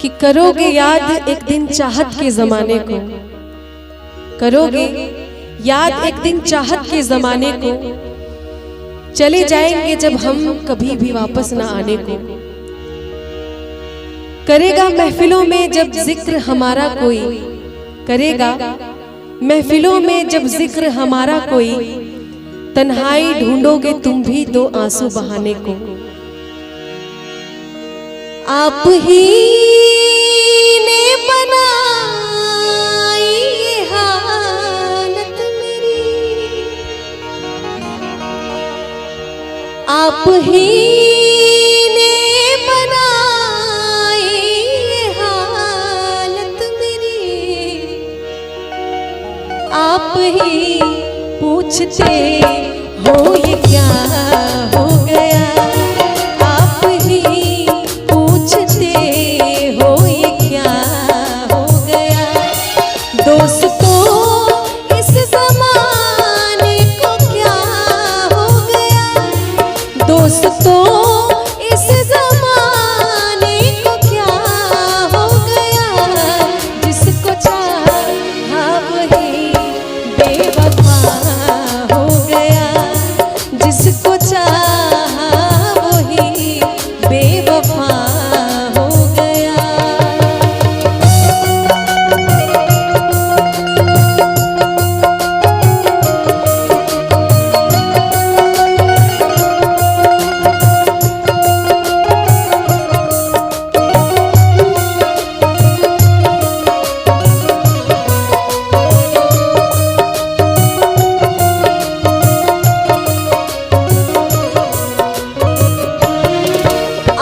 कि करोगे याद एक दिन चाहत के जमाने को, करोगे याद एक दिन चाहत के जमाने को, चले जाएंगे जब हम कभी भी वापस ना आने को। करेगा महफिलों में जब जिक्र हमारा कोई, करेगा महफिलों में जब जिक्र हमारा कोई, तन्हाई ढूंढोगे तुम भी दो आंसू बहाने को। आप ही ने बनाई ये हालत मेरी, आप ही ने बनाई ये हालत मेरी, आप ही पूछते हो ये क्या हो गया, आप ही पूछते हो ये क्या हो गया। दोस्तों इस ज़माने को क्या हो गया, दोस्तों इस ज़माने को क्या हो गया। जिसको चाहा वही बेवफा हो गया, जिसको चाहा वही बेवफा हो गया।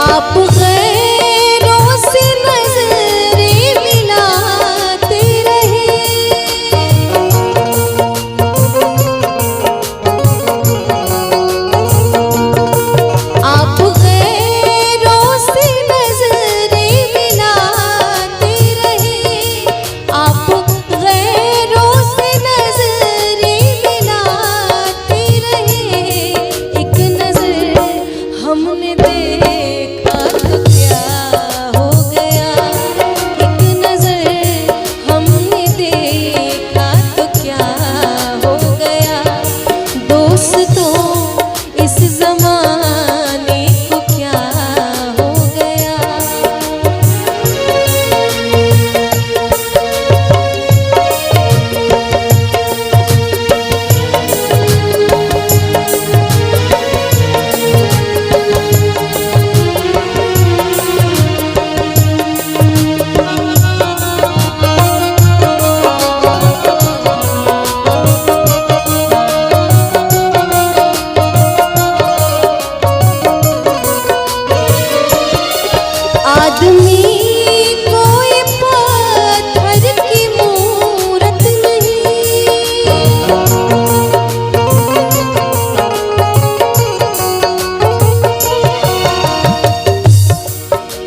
आप गैरों से नजरें मिलाते रहे, आप गैरों से नजरें मिलाते रहे, आप गैरों से नजरें मिलाते रहे। एक नजर हमने देखा तो क्या हो गया, एक नजर हमने देखा तो क्या हो गया। दोस्तों इस जमाने को क्या हो गया। आदमी कोई पत्थर की मूरत नहीं,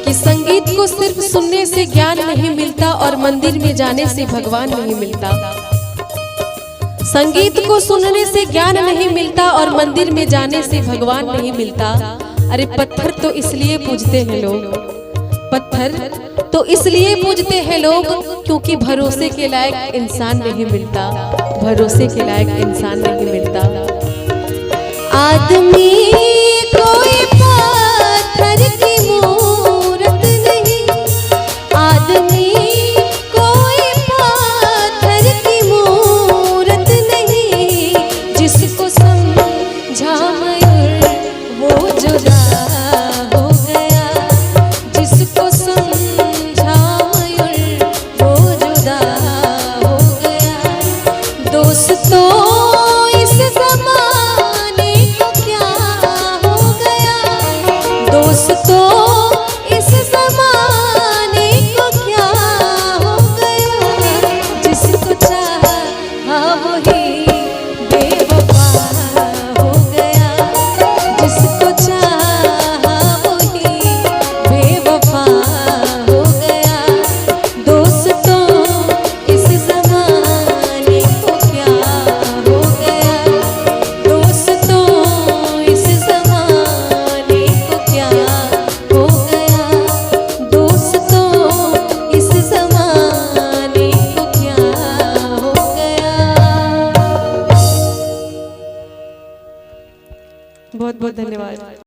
कि संगीत को सिर्फ सुनने से ज्ञान नहीं मिलता और मंदिर में जाने से भगवान नहीं मिलता। संगीत को सुनने से ज्ञान नहीं मिलता और मंदिर में जाने से भगवान नहीं मिलता। अरे पत्थर तो इसलिए पूजते हैं लोग, पत्थर तो इसलिए पूजते हैं लोग क्योंकि भरोसे के लायक इंसान नहीं मिलता, भरोसे के लायक इंसान नहीं मिलता। आदमी कोई पत्थर की मूरत नहीं, आदमी कोई पत्थर की मूरत नहीं। जिसको समझा मयूर वो जुदा हो गया, जिसको समझा मयूर वो जुदा हो गया। दोस्तों इस ज़माने को क्या बहुत बहुत धन्यवाद।